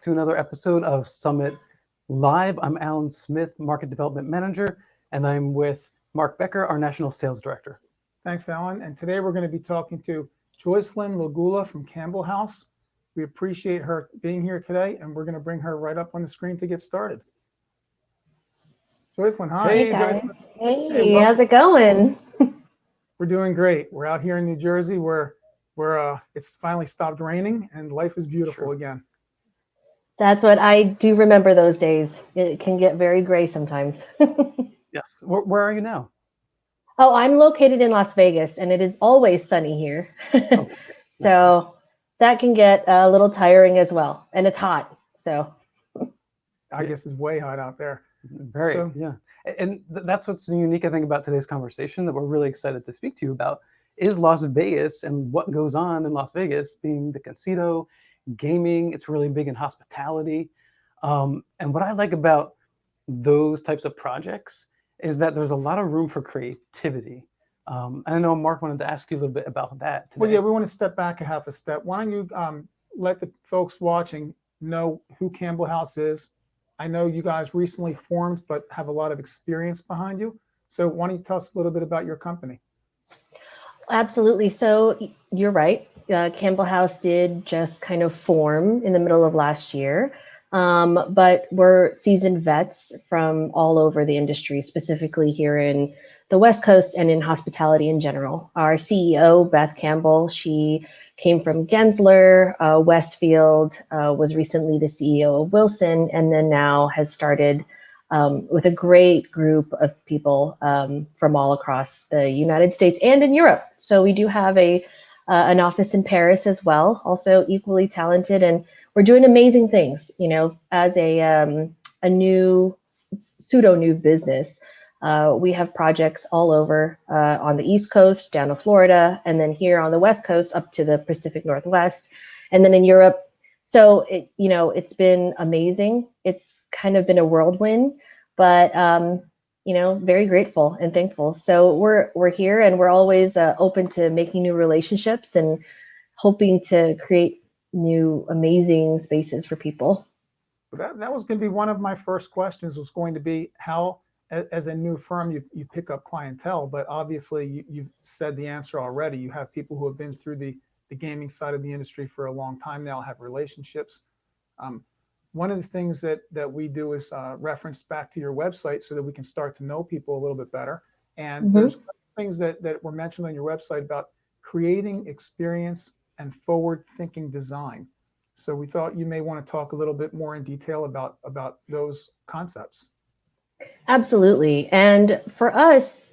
to another episode of Summit Live. I'm Alan Smith, Market Development Manager, and I'm with Mark Becker, our National Sales Director. Thanks, Alan. And today we're going to be talking to JoyceLynn Lagula from Campbell House. We appreciate her being here today, and we're going to bring her right up on the screen to get started. JoyceLynn, hi. Hey, guys. Hey, how's it going? We're doing great. We're out here in New Jersey where it's finally stopped raining and life is beautiful again. That's what I do remember those days. It can get very gray sometimes. Yes. Where are you now? Oh, I'm located in Las Vegas, and it is always sunny here. So that can get a little tiring as well. And it's hot. So I guess it's way hot out there. Very, yeah. And that's what's unique, I think, about today's conversation that we're really excited to speak to you about is Las Vegas and what goes on in Las Vegas, being the casino, gaming. It's really big in hospitality. And what I like about those types of projects is that there's a lot of room for creativity. And I know Mark wanted to ask you a little bit about that today. Well, yeah, we want to step back a half a step. Why don't you let the folks watching know who Campbell House is? I know you guys recently formed, but have a lot of experience behind you. So why don't you tell us a little bit about your company? Absolutely. So you're right. Campbell House did just kind of form in the middle of last year. But we're seasoned vets from all over the industry, specifically here in the West Coast and in hospitality in general. Our CEO, Beth Campbell, she came from Gensler, Westfield, was recently the CEO of Wilson, and then now has started with a great group of people from all across the United States and in Europe. So we do have an office in Paris as well, also equally talented, and we're doing amazing things. You know, as a new pseudo new business. We have projects all over on the East Coast, down to Florida, and then here on the West Coast up to the Pacific Northwest, and then in Europe. So it's been amazing. It's kind of been a whirlwind, but very grateful and thankful. So we're here, and we're always open to making new relationships and hoping to create new amazing spaces for people. That was going to be one of my first questions. Was going to be how, as a new firm, you pick up clientele, but obviously you've said the answer already. You have people who have been through the gaming side of the industry for a long time now, have relationships. One of the things that we do is reference back to your website so that we can start to know people a little bit better. And there's things that were mentioned on your website about creating experience and forward-thinking design. So we thought you may want to talk a little bit more in detail about those concepts. Absolutely. And for us,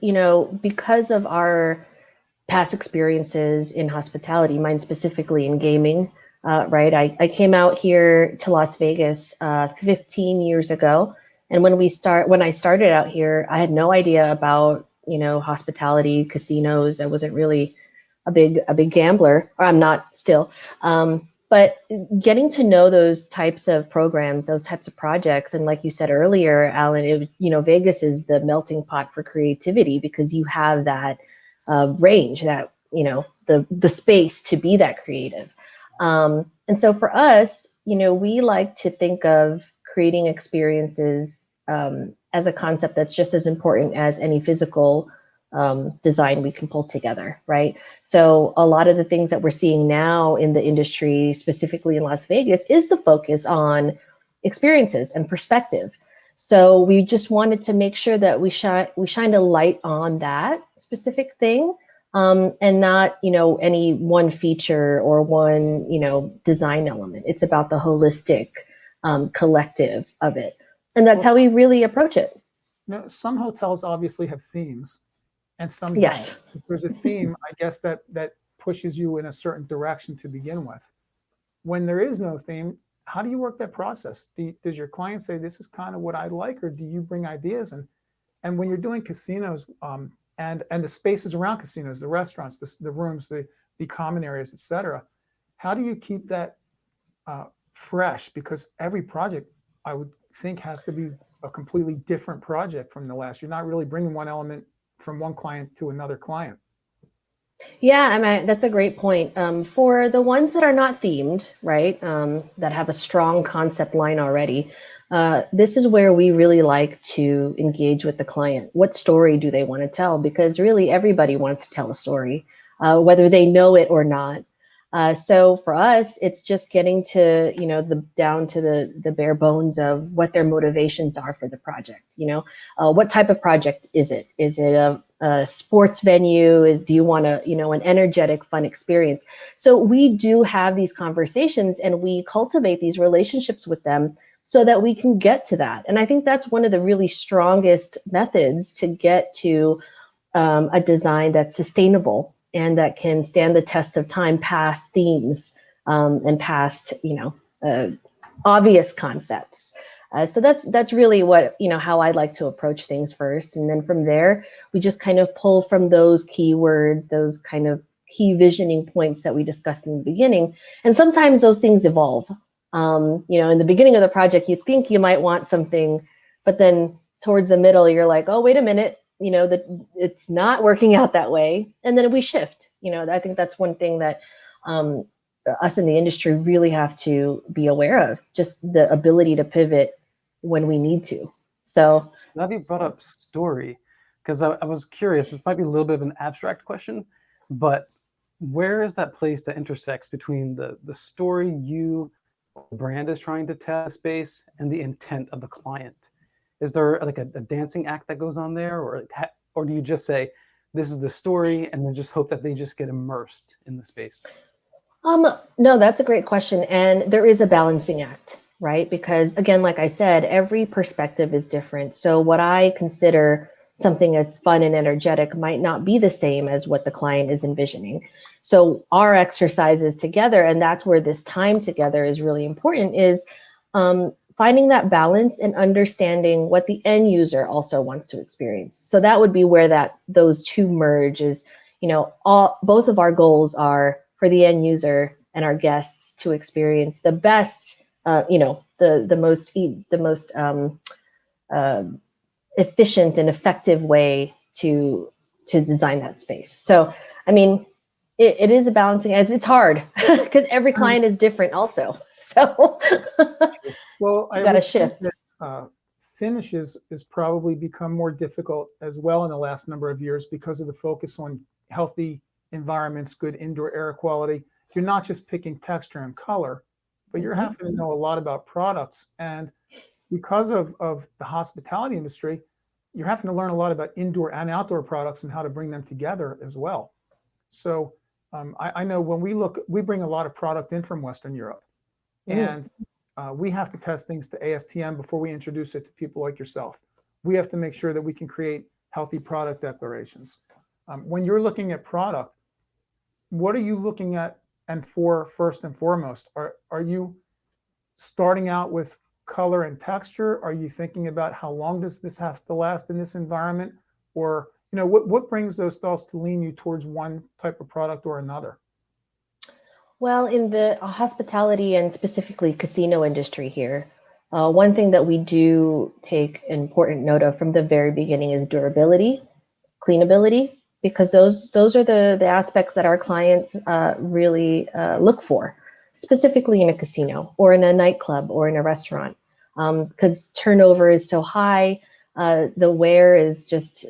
because of our past experiences in hospitality, mine specifically in gaming, right? I came out here to Las Vegas 15 years ago. And when I started out here, I had no idea about, hospitality, casinos. I wasn't really a big gambler, or I'm not still. But getting to know those types of programs, those types of projects, and like you said earlier, Alan, Vegas is the melting pot for creativity because you have that range, that the space to be that creative. And so for us, we like to think of creating experiences as a concept that's just as important as any physical design we can pull together, right? So a lot of the things that we're seeing now in the industry, specifically in Las Vegas, is the focus on experiences and perspective. So we just wanted to make sure that we shined a light on that specific thing, and not any one feature or one design element. It's about the holistic collective of it, and that's how we really approach it. Some hotels obviously have themes. And some yes. don't. If there's a theme, I guess that pushes you in a certain direction to begin with. When there is no theme, how do you work that process? Does your client say, this is kind of what I like, or do you bring ideas? And when you're doing casinos and the spaces around casinos, the restaurants, the rooms, the common areas, et cetera, how do you keep that fresh? Because every project, I would think, has to be a completely different project from the last. You're not really bringing one element from one client to another client. Yeah, I mean, that's a great point. For the ones that are not themed, right, that have a strong concept line already, this is where we really like to engage with the client. What story do they want to tell? Because really, everybody wants to tell a story, whether they know it or not. So for us, it's just getting to, the down to the bare bones of what their motivations are for the project. What type of project is it? Is it a sports venue? Do you want to, an energetic, fun experience? So we do have these conversations and we cultivate these relationships with them so that we can get to that. And I think that's one of the really strongest methods to get to a design that's sustainable and that can stand the test of time past themes and past, obvious concepts. So that's really what, how I like to approach things first. And then from there, we just kind of pull from those keywords, those kind of key visioning points that we discussed in the beginning. And sometimes those things evolve. In the beginning of the project, you think you might want something, but then towards the middle, you're like, oh, wait a minute, that it's not working out that way. And then we shift. I think that's one thing that us in the industry really have to be aware of, just the ability to pivot when we need to. So Now that you brought up story, because I was curious, this might be a little bit of an abstract question, but where is that place that intersects between the story you brand is trying to tell the space and the intent of the client? Is there like a dancing act that goes on there, or do you just say this is the story and then just hope that they just get immersed in the space? no, that's a great question. And there is a balancing act, right? Because again, like I said, every perspective is different. So what I consider something as fun and energetic might not be the same as what the client is envisioning. So our exercises together, and that's where this time together is really important, is finding that balance and understanding what the end user also wants to experience. So that would be where those two merge is, both of our goals are for the end user and our guests to experience the best, the most uh, efficient and effective way to design that space. So, I mean, it is a balancing. It's hard because every client is different, also. So, Well, you I got to would think shift. that finishes is probably become more difficult as well in the last number of years because of the focus on healthy environments, good indoor air quality. You're not just picking texture and color, but you're having to know a lot about products. And because of the hospitality industry, you're having to learn a lot about indoor and outdoor products and how to bring them together as well. So I know when we bring a lot of product in from Western Europe, Mm. and we have to test things to ASTM before we introduce it to people like yourself. We have to make sure that we can create healthy product declarations. When you're looking at product, what are you looking at and for first and foremost? Are you starting out with color and texture? Are you thinking about how long does this have to last in this environment? Or what brings those thoughts to lean you towards one type of product or another? Well, in the hospitality and specifically casino industry here, one thing that we do take important note of from the very beginning is durability, cleanability, because those are the aspects that our clients really look for, specifically in a casino or in a nightclub or in a restaurant, because turnover is so high, the wear is just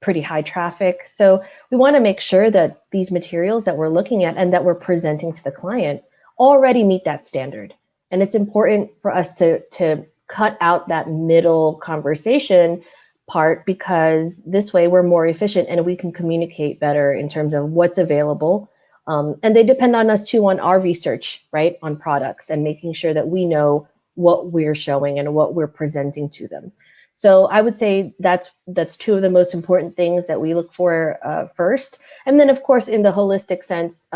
pretty high traffic. So we want to make sure that these materials that we're looking at and that we're presenting to the client already meet that standard. And it's important for us to cut out that middle conversation part, because this way we're more efficient and we can communicate better in terms of what's available. And they depend on us too, on our research, right, on products and making sure that we know what we're showing and what we're presenting to them. So I would say that's two of the most important things that we look for first. And then, of course, in the holistic sense,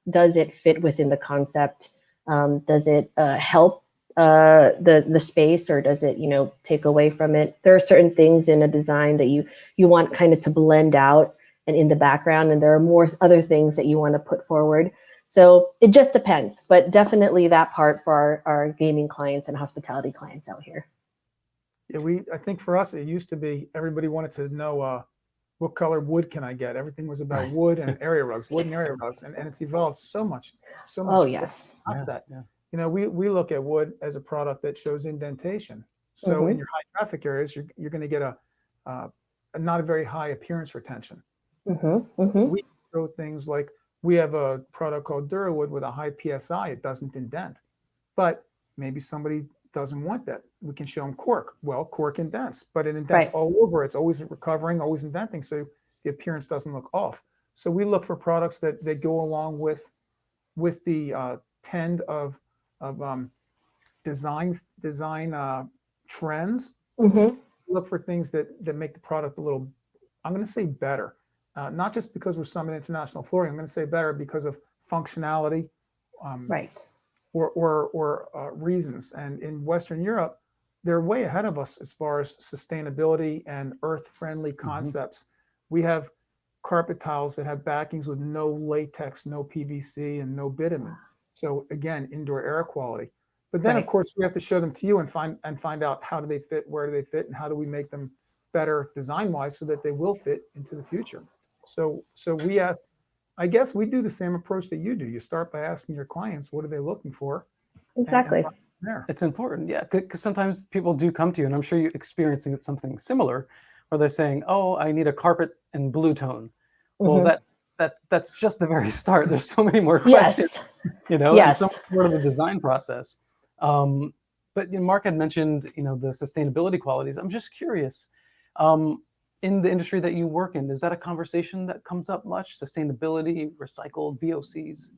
does it fit within the concept? Does it help the space, or does it take away from it? There are certain things in a design that you want kind of to blend out and in the background, and there are more other things that you want to put forward. So it just depends, but definitely that part for our gaming clients and hospitality clients out here. Yeah, I think for us it used to be everybody wanted to know what color wood can I get? Everything was about Right. wood and area rugs, wood and area rugs, and it's evolved so much Oh, further yes. past Yeah. that. Yeah. You know, we look at wood as a product that shows indentation. So in Mm-hmm. your high traffic areas, you're going to get a not a very high appearance retention. Mm-hmm. Mm-hmm. We show things like we have a product called DuraWood with a high PSI. It doesn't indent, but maybe somebody doesn't want that. We can show them cork. Well, cork indents, but it indents Right. all over. It's always recovering, always indenting, so the appearance doesn't look off. So we look for products that go along with the trend of design trends. Mm-hmm. Look for things that make the product a little, I'm going to say better, not just because we're Summit International Flooring. I'm going to say better because of functionality, um, Right. or reasons. And in Western Europe, they're way ahead of us as far as sustainability and earth-friendly Mm-hmm. concepts. We have carpet tiles that have backings with no latex, no PVC, and no bitumen. So again, indoor air quality. But then, of Right. course, we have to show them to you and find out how do they fit, where do they fit, and how do we make them better design-wise so that they will fit into the future. So we ask, I guess we do the same approach that you do. You start by asking your clients, what are they looking for? And Exactly. from there. It's important, yeah, because sometimes people do come to you, and I'm sure you're experiencing something similar, where they're saying, "Oh, I need a carpet in blue tone." Well, Mm-hmm. that's just the very start. There's so many more questions, Yes. and so much Yes. more to the design process. But Mark had mentioned, the sustainability qualities. I'm just curious, um, in the industry that you work in, is that a conversation that comes up much? Sustainability, recycled VOCs?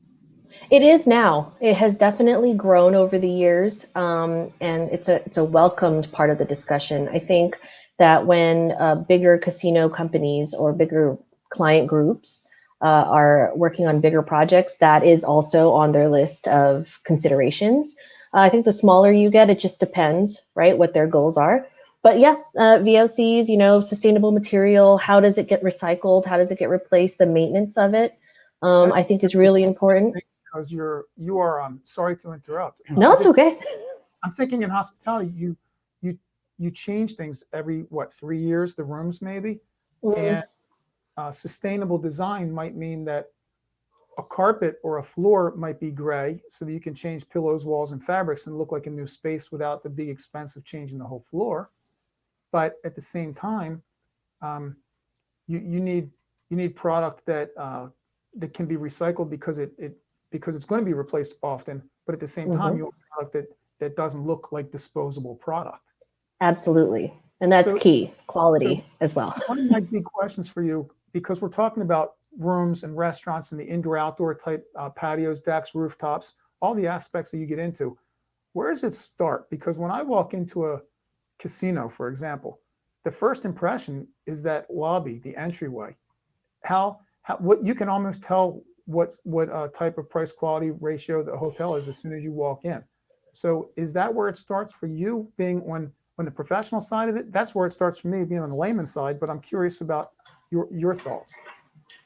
It is now. It has definitely grown over the years, and it's a welcomed part of the discussion. I think that when bigger casino companies or bigger client groups are working on bigger projects, that is also on their list of considerations. I think the smaller you get, it just depends, right, what their goals are. But yeah, VOCs, sustainable material. How does it get recycled? How does it get replaced? The maintenance of it, I That's think, is really important. because you are sorry to interrupt. No, it's okay. I'm thinking in hospitality, you you change things every what 3 years, the rooms maybe, and Mm, sustainable design might mean that a carpet or a floor might be gray so that you can change pillows, walls, and fabrics and look like a new space without the big expense of changing the whole floor. But at the same time, um, you need product that can be recycled because it's going to be replaced often. But at the same time, mhm. you want a product that doesn't look like disposable product. Absolutely. And that's So key, so quality as well. one of my big questions for you, because we're talking about rooms and restaurants and the indoor outdoor type patios, decks, rooftops, all the aspects that you get into. Where does it start? Because when I walk into a casino, for example, the first impression is that lobby, the entryway. How what you can almost tell what type of price quality ratio the hotel is as soon as you walk in. So is that where it starts for you, being on the professional side of it? That's where it starts for me, being on the layman side. But I'm curious about your thoughts.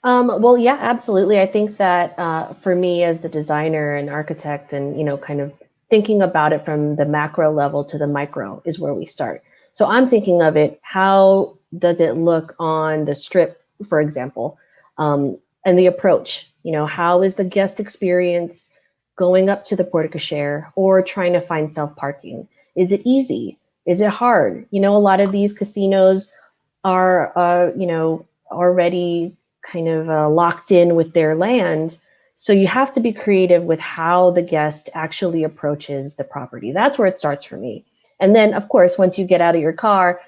Well, yeah, absolutely. I think that for me as the designer and architect and, kind of thinking about it from the macro level to the micro is where we start. So I'm thinking of it, how does it look on the strip, for example, and the approach, how is the guest experience going up to the porte cochere or trying to find self parking? Is it easy? Is it hard? A lot of these casinos are, already kind of locked in with their land. So you have to be creative with how the guest actually approaches the property. That's where it starts for me. And then, of course, once you get out of your car,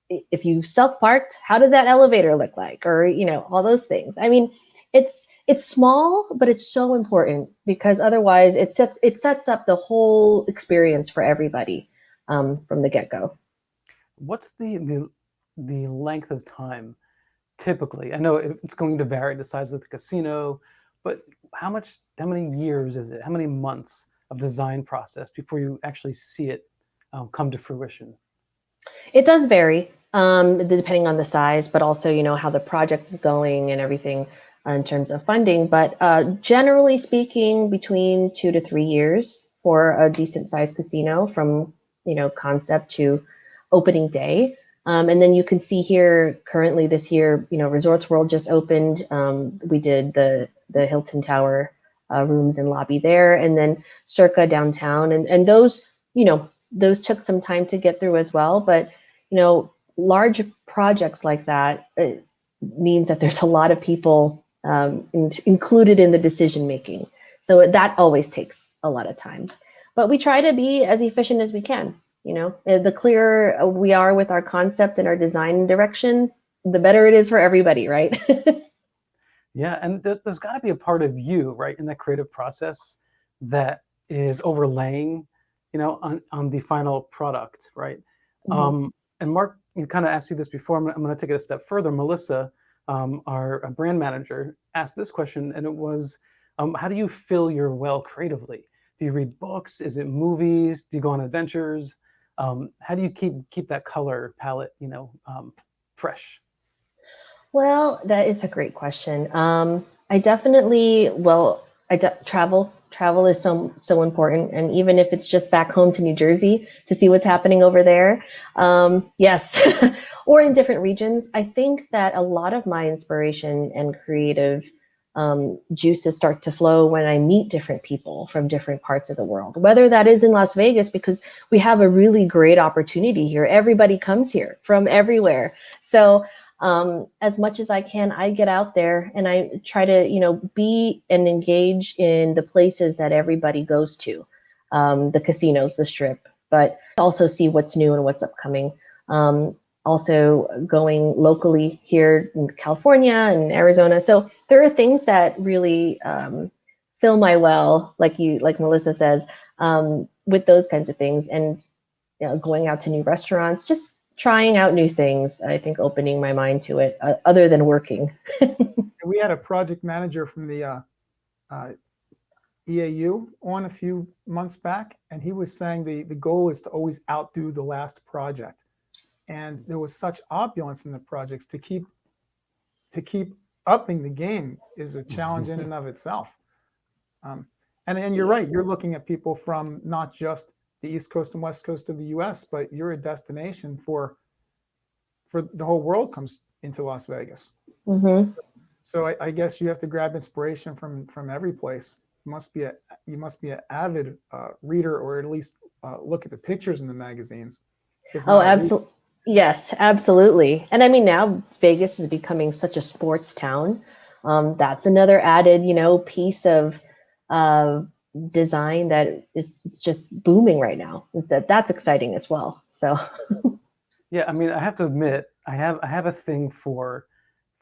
if you self-parked, how does that elevator look like? Or, all those things. I mean, it's small, but it's so important because otherwise it sets up the whole experience for everybody from the get-go. What's the length of time typically? I know it's going to vary the size of the casino, but how many years is it? How many months of design process before you actually see it come to fruition? It does vary, depending on the size, but also, how the project is going and everything in terms of funding. But generally speaking, between 2 to 3 years for a decent sized casino from, concept to opening day. And then you can see here currently this year, Resorts World just opened. We did the Hilton Tower rooms and lobby there, and then Circa downtown. And those, those took some time to get through as well. But, large projects like that means that there's a lot of people included in the decision making. So that always takes a lot of time. But we try to be as efficient as we can. The clearer we are with our concept and our design direction, the better it is for everybody, right? Yeah, and there's got to be a part of you, right, in that creative process that is overlaying, on the final product, right? Mhm. And Mark, kind of asked you this before. I'm going to take it a step further. Melissa, our brand manager, asked this question, and it was, how do you fill your well creatively? Do you read books? Is it movies? Do you go on adventures? How do you keep that color palette, fresh? Well, that is a great question. I definitely, well, travel. Travel is so important, and even if it's just back home to New Jersey to see what's happening over there, yes, or in different regions. I think that a lot of my inspiration and creative juices start to flow when I meet different people from different parts of the world. Whether that is in Las Vegas, because we have a really great opportunity here. Everybody comes here from everywhere, so. As much as I can, I get out there and I try to, be and engage in the places that everybody goes to, the casinos, the strip, but also see what's new and what's upcoming. Also going locally here in California and Arizona. So there are things that really fill my well, like Melissa says, with those kinds of things. And going out to new restaurants, just trying out new things. I think opening my mind to it, other than working. We had a project manager from the EAU on a few months back, and he was saying the goal is to always outdo the last project. And there was such opulence in the projects to keep upping the game is a challenge in and of itself. And you're right. You're looking at people from not just the East Coast and West Coast of the U.S., but you're a destination for the whole world comes into Las Vegas. Mm-hmm. So I guess you have to grab inspiration from every place. You must be an avid reader, or at least look at the pictures in the magazines. If Oh, not a reader. absolutely. Yes, absolutely. And I mean, now Vegas is becoming such a sports town. That's another added, piece of uh, design that it's just booming right now. That's exciting as well. So, Yeah, I mean, I have to admit, I have a thing for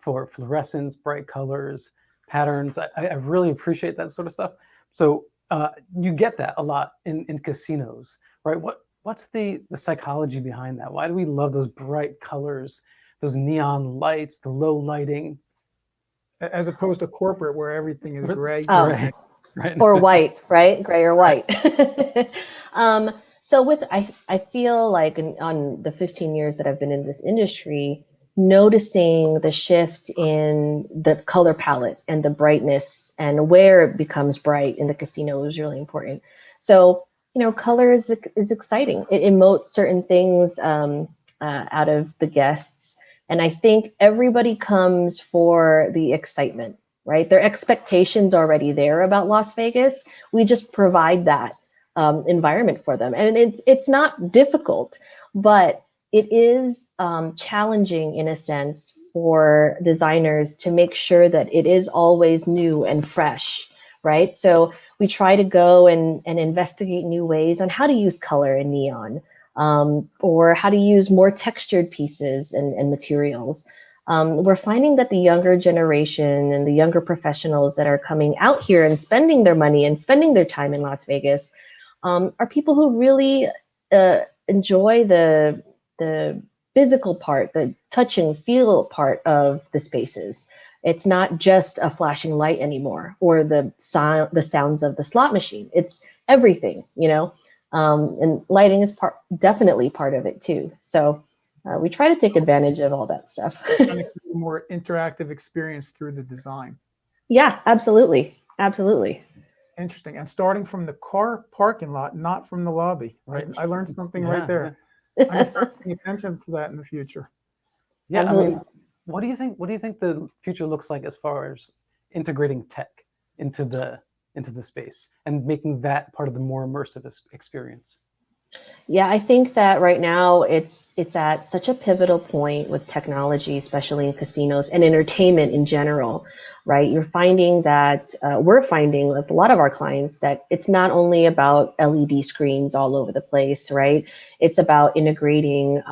fluorescence, bright colors, patterns. I really appreciate that sort of stuff. So you get that a lot in casinos, right? What's the psychology behind that? Why do we love those bright colors, those neon lights, the low lighting? As opposed to corporate where everything is gray. oh, Right, right. or white, right? Gray or Right. white. So I feel like on the 15 years that I've been in this industry, noticing the shift in the color palette and the brightness and where it becomes bright in the casino is really important. So, color is exciting. It emotes certain things out of the guests. And I think everybody comes for the excitement, right? Their expectations already there about Las Vegas. We just provide that environment for them, and it's not difficult, but it is challenging in a sense for designers to make sure that it is always new and fresh, right? So we try to go and investigate new ways on how to use color in neon, or how to use more textured pieces and materials. We're finding that the younger generation and the younger professionals that are coming out here and spending their money and spending their time in Las Vegas are people who really enjoy the physical part, the touch and feel part of the spaces. It's not just a flashing light anymore, or the sounds of the slot machine. It's everything, and lighting is definitely part of it too. So we try to take advantage of all that stuff. Kind of a more interactive experience through the design. Yeah, absolutely. Absolutely. Interesting. And starting from the car parking lot, not from the lobby. Right. I learned something Yeah, right there. yeah. I'm going to start paying attention to that in the future. Yeah, I Absolutely. mean, what do you think the future looks like as far as integrating tech into the space and making that part of the more immersive experience? Yeah, I think that right now it's at such a pivotal point with technology, especially in casinos and entertainment in general, right? You're finding that we're finding with a lot of our clients that it's not only about LED screens all over the place, right? It's about integrating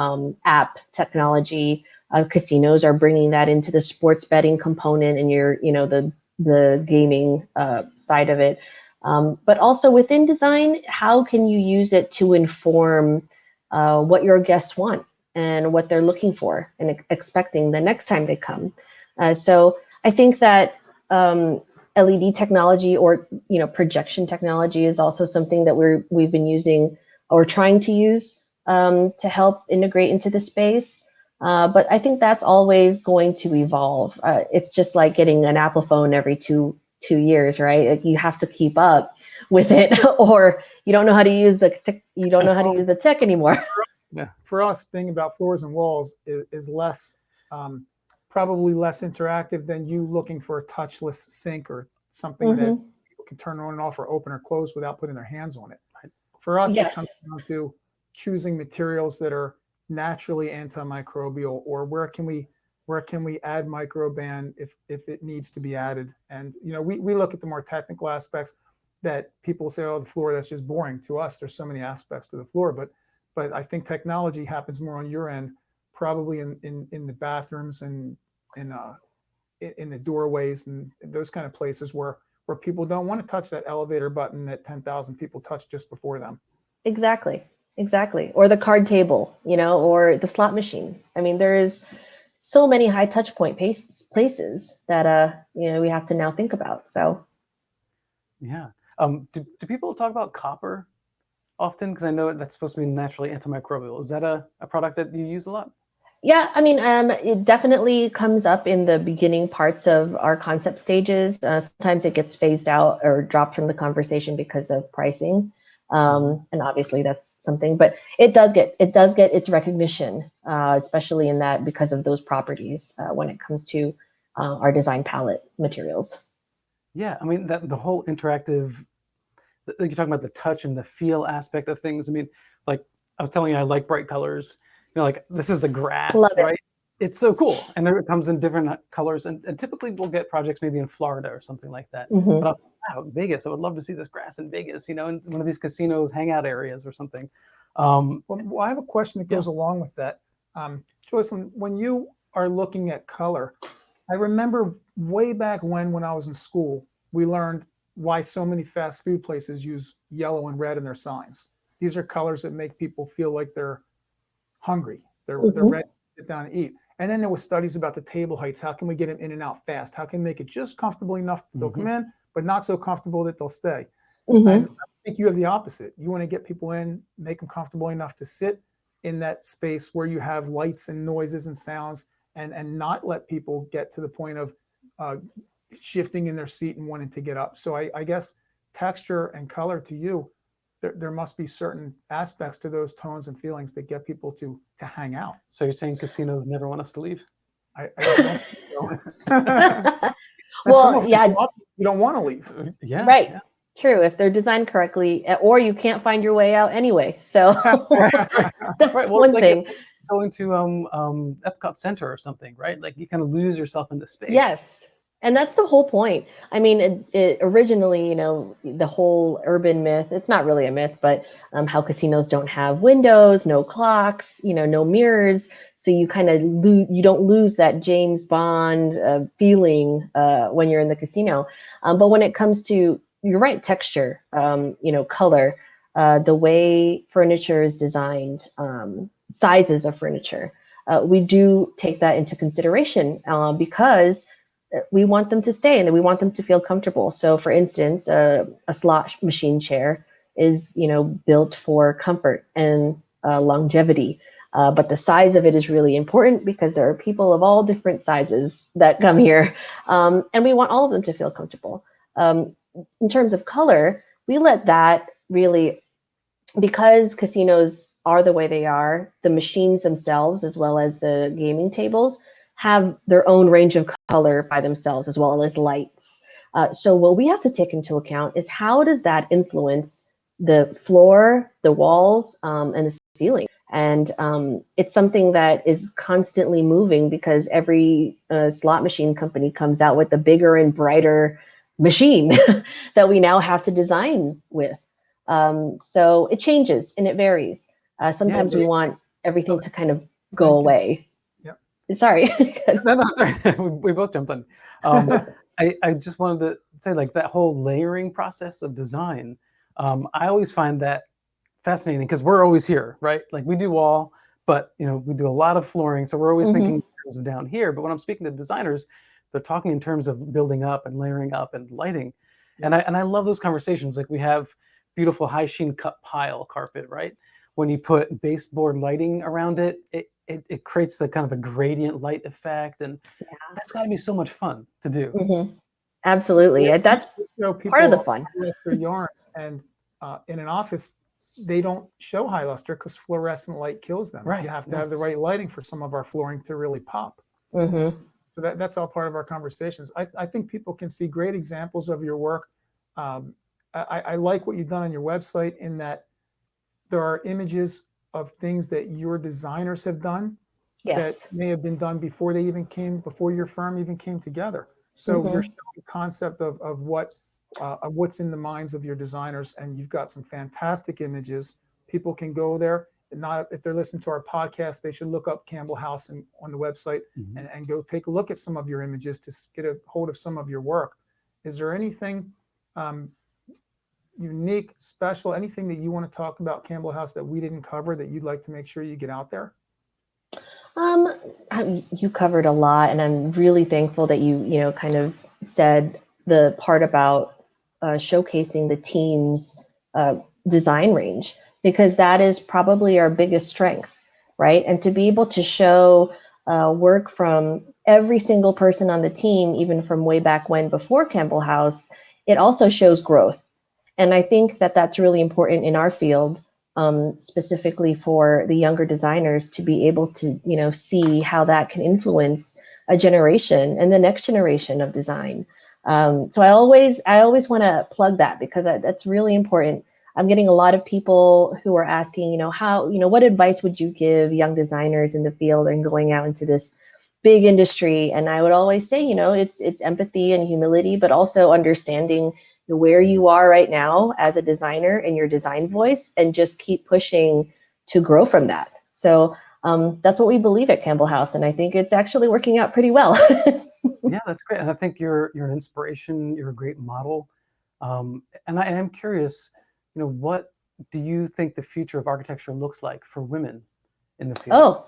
app technology. Casinos are bringing that into the sports betting component and the gaming side of it. But also within design, how can you use it to inform what your guests want and what they're looking for and expecting the next time they come? So I think that LED technology or projection technology is also something that we've been using or trying to use to help integrate into the space. But I think that's always going to evolve. It's just like getting an Apple phone every two years, right? Like you have to keep up with it, or you don't know how to use you don't know how to use the tech anymore. Yeah. For us, being about floors and walls is less, probably less interactive than you looking for a touchless sink or something that people can turn on and off or open or close without putting their hands on it. For us, it Yes. comes down to choosing materials that are naturally antimicrobial, or where can we add microban if it needs to be added. And we look at the more technical aspects that people say, oh, the floor, that's just boring. To us, there's so many aspects to the floor, but I think technology happens more on your end, probably in the bathrooms and in the doorways and those kind of places where people don't want to touch that elevator button that 10,000 people touch just before them. Exactly. Or the card table, or the slot machine. I mean, there is so many high touch point places that we have to now think about. So Yeah. Do people talk about copper often? Because I know that's supposed to be naturally antimicrobial. Is that a product that you use a lot? yeah, I mean, it definitely comes up in the beginning parts of our concept stages. Sometimes it gets phased out or dropped from the conversation because of pricing. And obviously that's something, but it does get its recognition, especially in that because of those properties when it comes to our design palette materials. Yeah, I mean that the whole interactive, like you're talking about the touch and the feel aspect of things. I mean, like I was telling you, I like bright colors. Like this is a grass, Love it. right? It's so cool, and there it comes in different colors. And typically we'll get projects maybe in Florida or something like that. But I was like, wow, Vegas! I would love to see this grass in Vegas. In one of these casinos, hangout areas or something. Well, I have a question that goes along with that. JoyceLynn, when you are looking at color, I remember way back when I was in school, we learned why so many fast food places use yellow and red in their signs. These are colors that make people feel like they're hungry. They're ready to sit down and eat. And then there were studies about the table heights. How can we get them in and out fast? How can we make it just comfortable enough that they'll come in, but not so comfortable that they'll stay? And I think you have the opposite. You want to get people in, make them comfortable enough to sit in that space where you have lights and noises and sounds, and not let people get to the point of shifting in their seat and wanting to get up. So I guess texture and color to you, there must be certain aspects to those tones and feelings that get people to hang out. So you're saying casinos never want us to leave? I don't think so. Well, yeah, you don't want to leave. Yeah, right. Yeah. True. If they're designed correctly, or you can't find your way out anyway. So that's Right. Well, one it's like thing. going to Epcot Center or something, right? Like you kind of lose yourself in the space. Yes. And that's the whole point. I mean, it originally, the whole urban myth, it's not really a myth, but how casinos don't have windows, no clocks, no mirrors. So you kind of you don't lose that James Bond feeling when you're in the casino. But when it comes to, you're right, texture, color, the way furniture is designed, sizes of furniture, we do take that into consideration because we want them to stay and we want them to feel comfortable. So for instance, a slot machine chair is, built for comfort and longevity. But the size of it is really important because there are people of all different sizes that come here. And we want all of them to feel comfortable. In terms of color, we let that really, because casinos are the way they are, the machines themselves, as well as the gaming tables, have their own range of color by themselves, as well as lights. So what we have to take into account is how does that influence the floor, the walls, and the ceiling. And it's something that is constantly moving because every slot machine company comes out with a bigger and brighter machine that we now have to design with. So it changes and it varies. Sometimes we want everything to kind of go Thank you. away. Yep. Sorry. No, sorry. We both jumped in. I just wanted to say, like, that whole layering process of design, I always find that fascinating because we're always here, right? Like, we do wall, but we do a lot of flooring, so we're always thinking in terms of down here. But when I'm speaking to designers, they're talking in terms of building up and layering up and lighting. And I love those conversations. Like, we have beautiful high sheen cut pile carpet, right? When you put baseboard lighting around it, it creates a kind of a gradient light effect, and that's got to be so much fun to do. Absolutely. That's part of the fun. High luster yarns, and in an office, they don't show high luster because fluorescent light kills them. Right. You have to have the right lighting for some of our flooring to really pop. So that's all part of our conversations. I think people can see great examples of your work. I like what you've done on your website in that there are images of things that your designers have done that may have been done before your firm even came together. So you're showing the concept of what's in the minds of your designers, and you've got some fantastic images. People can go there. Not if they're listening to our podcast, they should look up Campbell House on the website and go take a look at some of your images to get a hold of some of your work. Is there anything unique, special, anything that you want to talk about Campbell House that we didn't cover that you'd like to make sure you get out there? You covered a lot, and I'm really thankful that you kind of said the part about showcasing the team's design range, because that is probably our biggest strength, right? And to be able to show work from every single person on the team, even from way back when before Campbell House, it also shows growth. And I think that that's really important in our field, specifically for the younger designers, to be able to, see how that can influence a generation and the next generation of design. So I always want to plug that because that's really important. I'm getting a lot of people who are asking, what advice would you give young designers in the field and going out into this big industry? And I would always say, it's empathy and humility, but also understanding where you are right now as a designer and your design voice, and just keep pushing to grow from that. So that's what we believe at Campbell House, and I think it's actually working out pretty well. Yeah, that's great. And I think you're an inspiration. You're a great model. And I am curious, what do you think the future of architecture looks like for women in the field? Oh,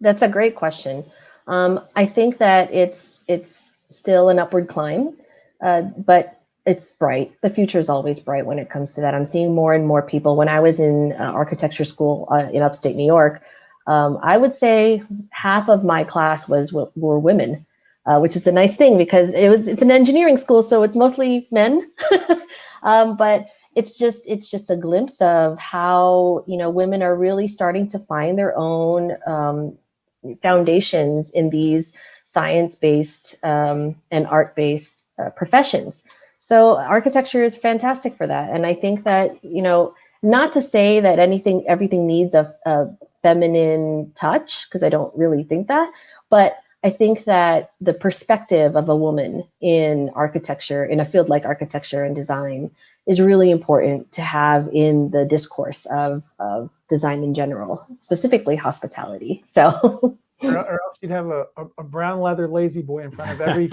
that's a great question. I think that it's still an upward climb, but it's bright. The future is always bright when it comes to that. I'm seeing more and more people. When I was in architecture school in upstate New York, I would say half of my class were women, which is a nice thing because it's an engineering school, so it's mostly men. But it's just a glimpse of how women are really starting to find their own foundations in these science-based and art-based professions. So architecture is fantastic for that. And I think that, not to say that everything needs a feminine touch, because I don't really think that, but I think that the perspective of a woman in architecture, in a field like architecture and design, is really important to have in the discourse of design in general, specifically hospitality. So or else you'd have a brown leather lazy boy in front of every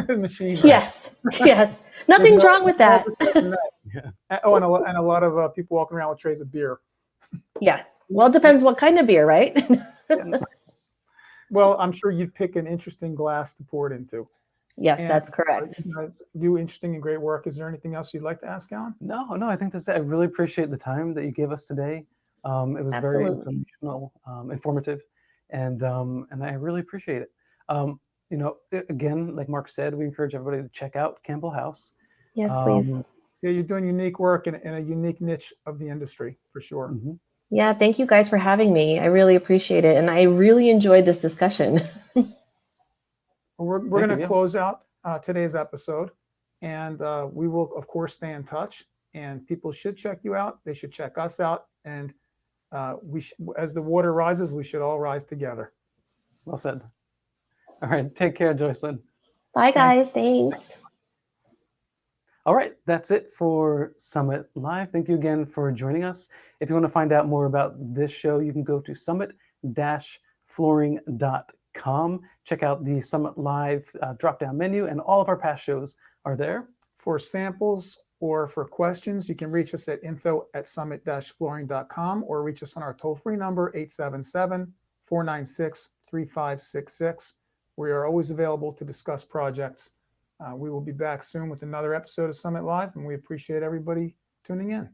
machine. Yes. Nothing's wrong with that. Oh, and a lot of people walking around with trays of beer. Yeah. Well, it depends what kind of beer, right? Well, I'm sure you'd pick an interesting glass to pour it into. Yes, that's correct. You guys do interesting and great work. Is there anything else you'd like to ask, Alan? No, I think that's it. I really appreciate the time that you gave us today. It was very informational, informative, and I really appreciate it. Again, like Mark said, we encourage everybody to check out Campbell House. Yes, please. Yeah, you're doing unique work in a unique niche of the industry for sure. Mhm. Yeah, thank you guys for having me. I really appreciate it. And I really enjoyed this discussion. Well, we're Thank going you, to yeah. close out today's episode, and we will, of course, stay in touch. And people should check you out. They should check us out. And as the water rises, we should all rise together. Well said. All right, take care, JoyceLynn. Bye, Thank- guys. Thanks. All right, that's it for Summit Live. Thank you again for joining us. If you want to find out more about this show, you can go to summit-flooring.com. Check out the Summit Live drop-down menu, and all of our past shows are there. For samples or for questions, you can reach us at info@summit-flooring.com or reach us on our toll-free number, 877-496-3566. We are always available to discuss projects. We will be back soon with another episode of Summit Live, and we appreciate everybody tuning in.